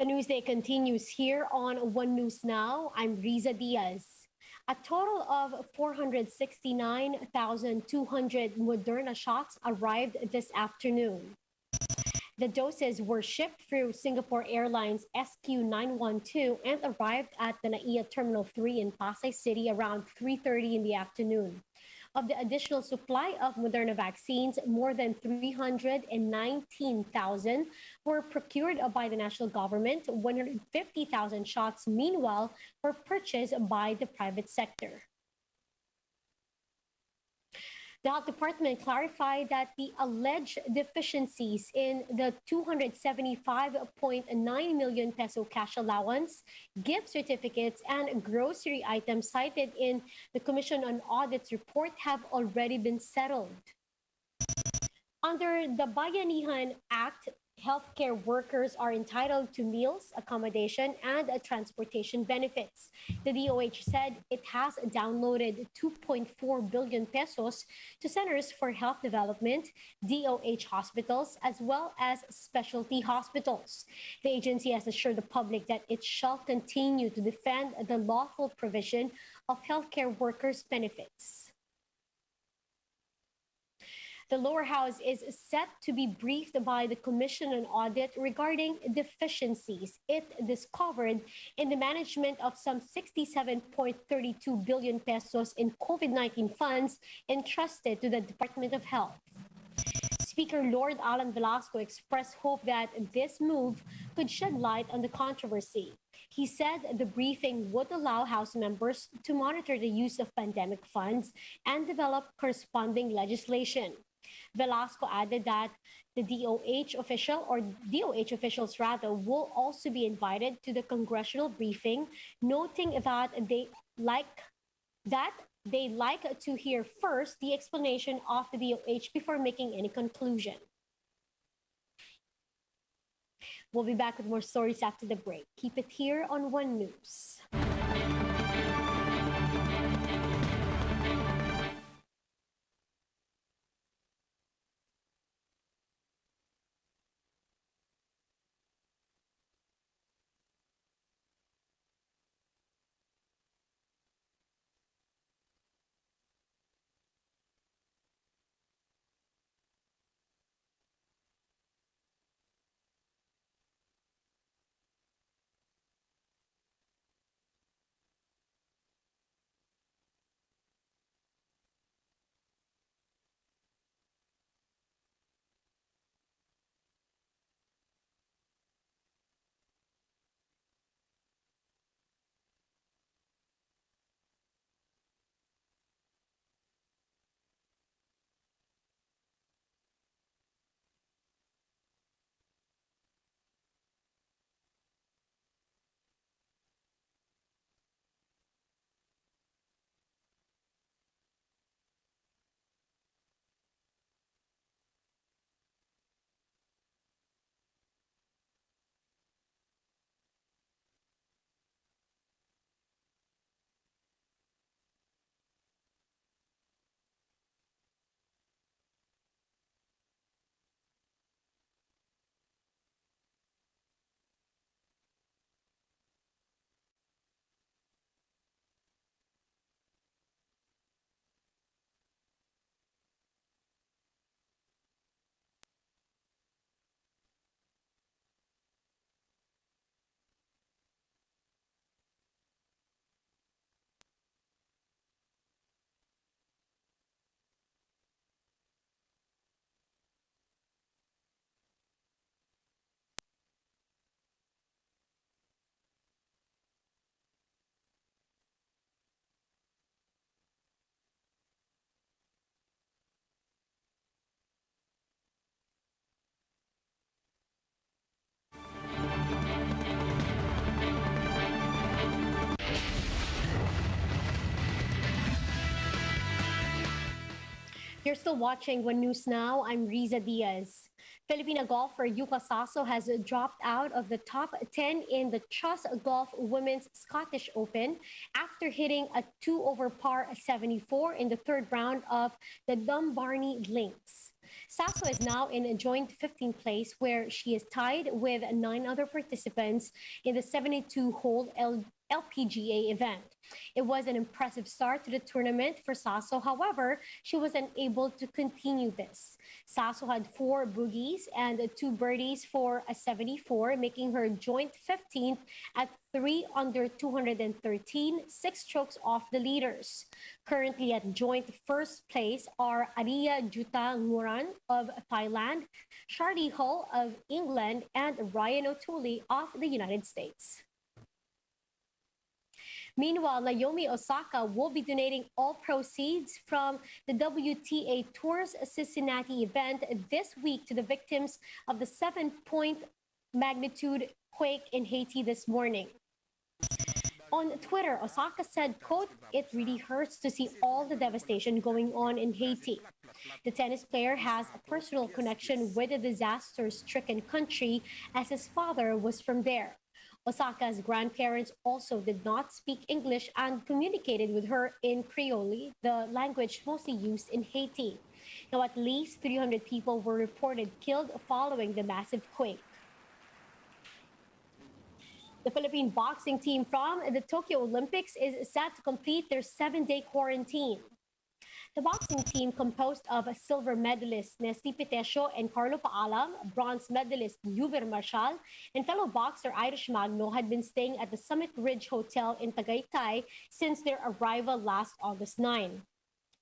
The newsday continues here on One News Now. I'm Riza Diaz. A total of 469,200 Moderna shots arrived this afternoon. The doses were shipped through Singapore Airlines SQ912 and arrived at the NAIA Terminal 3 in Pasay City around 3:30 in the afternoon. Of the additional supply of Moderna vaccines, more than 319,000 were procured by the national government. 150,000 shots, meanwhile, were purchased by the private sector. The Health Department clarified that the alleged deficiencies in the 275.9 million peso cash allowance, gift certificates, and grocery items cited in the Commission on Audit's report have already been settled. Under the Bayanihan Act, healthcare workers are entitled to meals, accommodation, and transportation benefits. The DOH said it has downloaded 2.4 billion pesos to Centers for Health Development, DOH hospitals, as well as specialty hospitals. The agency has assured the public that it shall continue to defend the lawful provision of healthcare workers' benefits. The lower house is set to be briefed by the Commission on Audit regarding deficiencies it discovered in the management of some 67.32 billion pesos in COVID-19 funds entrusted to the Department of Health. Speaker Lord Alan Velasco expressed hope that this move could shed light on the controversy. He said the briefing would allow House members to monitor the use of pandemic funds and develop corresponding legislation. Velasco added that the DOH official or DOH officials rather will also be invited to the congressional briefing, noting that they like to hear first the explanation of the DOH before making any conclusion. We'll be back with more stories after the break. Keep it here on One News. You're still watching One News Now. I'm Riza Diaz. Filipina golfer Saso has dropped out of the top 10 in the Trust Golf Women's Scottish Open after hitting a 2 over par 74 in the third round of the Dumbarnie Links. Saso is now in a joint 15th place where she is tied with 9 other participants in the 72-hole LPGA event. It was an impressive start to the tournament for Saso. However, she was unable to continue this. Saso had 4 bogeys and 2 birdies for a 74, making her joint 15th at 3 under 213, 6 strokes off the leaders. Currently at joint first place are Arya Juthanguran of Thailand, Charlie Hull of England, and Ryan O'Toole of the United States. Meanwhile, Naomi Osaka will be donating all proceeds from the WTA Tour's Cincinnati event this week to the victims of the 7-point magnitude quake in Haiti this morning. On Twitter, Osaka said, quote, "It really hurts to see all the devastation going on in Haiti." The tennis player has a personal connection with the disaster-stricken country as his father was from there. Osaka's grandparents also did not speak English and communicated with her in Creole, the language mostly used in Haiti. Now, at least 300 people were reported killed following the massive quake. The Philippine boxing team from the Tokyo Olympics is set to complete their 7-day quarantine. The boxing team, composed of silver medalist Nesty Pitesio and Carlo Paalam, bronze medalist Yuber Marshal, and fellow boxer Irish Magno, had been staying at the Summit Ridge Hotel in Tagaytay since their arrival last August 9.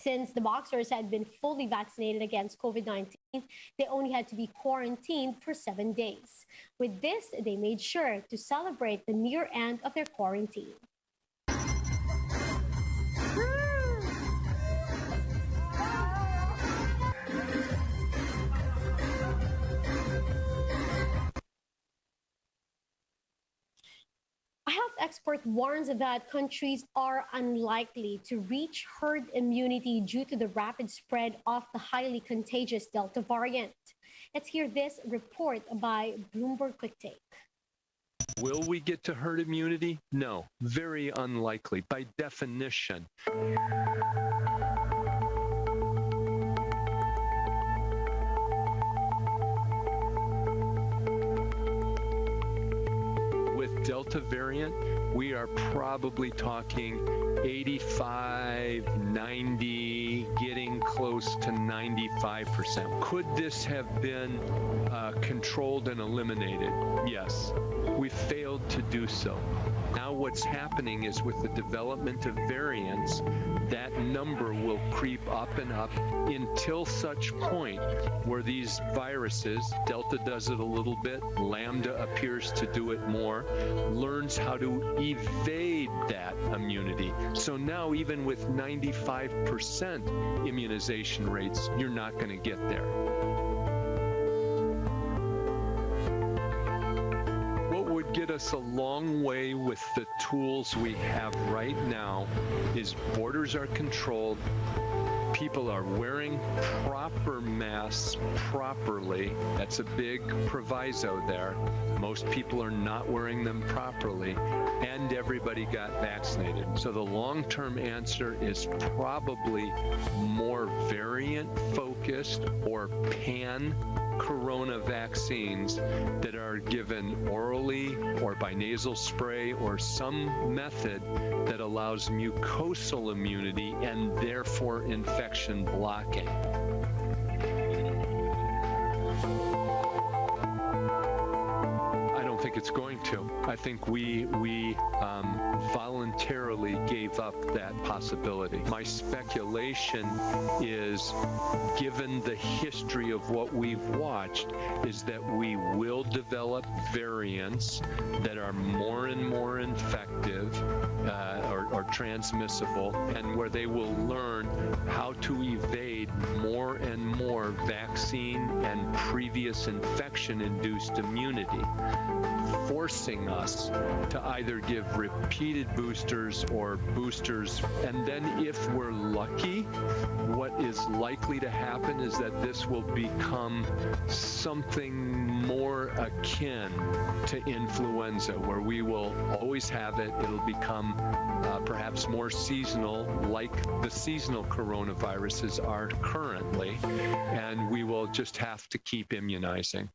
Since the boxers had been fully vaccinated against COVID-19, they only had to be quarantined for 7 days. With this, they made sure to celebrate the near end of their quarantine. A health expert warns that countries are unlikely to reach herd immunity due to the rapid spread of the highly contagious Delta variant. Let's hear this report by Bloomberg Quick Take. Will we get to herd immunity? No, very unlikely by definition. Delta variant, we are probably talking 85, 90, getting close to 95%. Could this have been controlled and eliminated? Yes. We failed to do so. Now what's happening is with the development of variants, that number will creep up and up until such point where these viruses, Delta does it a little bit, Lambda appears to do it more, learns how to evade that immunity. So now even with 95% immunization rates, you're not going to get there. Get us a long way with the tools we have right now is borders are controlled, people are wearing proper masks properly. That's a big proviso there. Most people are not wearing them properly, and everybody got vaccinated. So the long-term answer is probably more variant-focused or pan-corona vaccines that are given orally or by nasal spray or some method that allows mucosal immunity and therefore infection blocking. I don't think it's going to. I think we voluntarily gave up that possibility. My speculation is, given the history of what we've watched, is that we will develop variants that are more and more infective or transmissible, and where they will learn how to evade more and more vaccine and previous infection-induced immunity. forcing us to either give repeated boosters or boosters. And then if we're lucky, what is likely to happen is that this will become something more akin to influenza, where we will always have it. It'll become perhaps more seasonal, like the seasonal coronaviruses are currently, and we will just have to keep immunizing.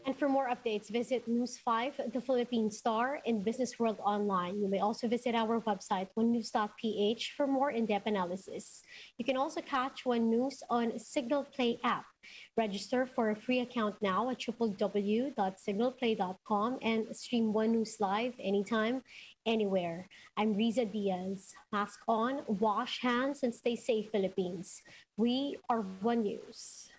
And for more updates, visit News 5, the Philippine Star, in Business World Online. You may also visit our website, onenews.ph, for more in-depth analysis. You can also catch One News on Signal Play app. Register for a free account now at www.signalplay.com and stream One News live anytime, anywhere. I'm Riza Diaz. Mask on, wash hands, and stay safe, Philippines. We are One News.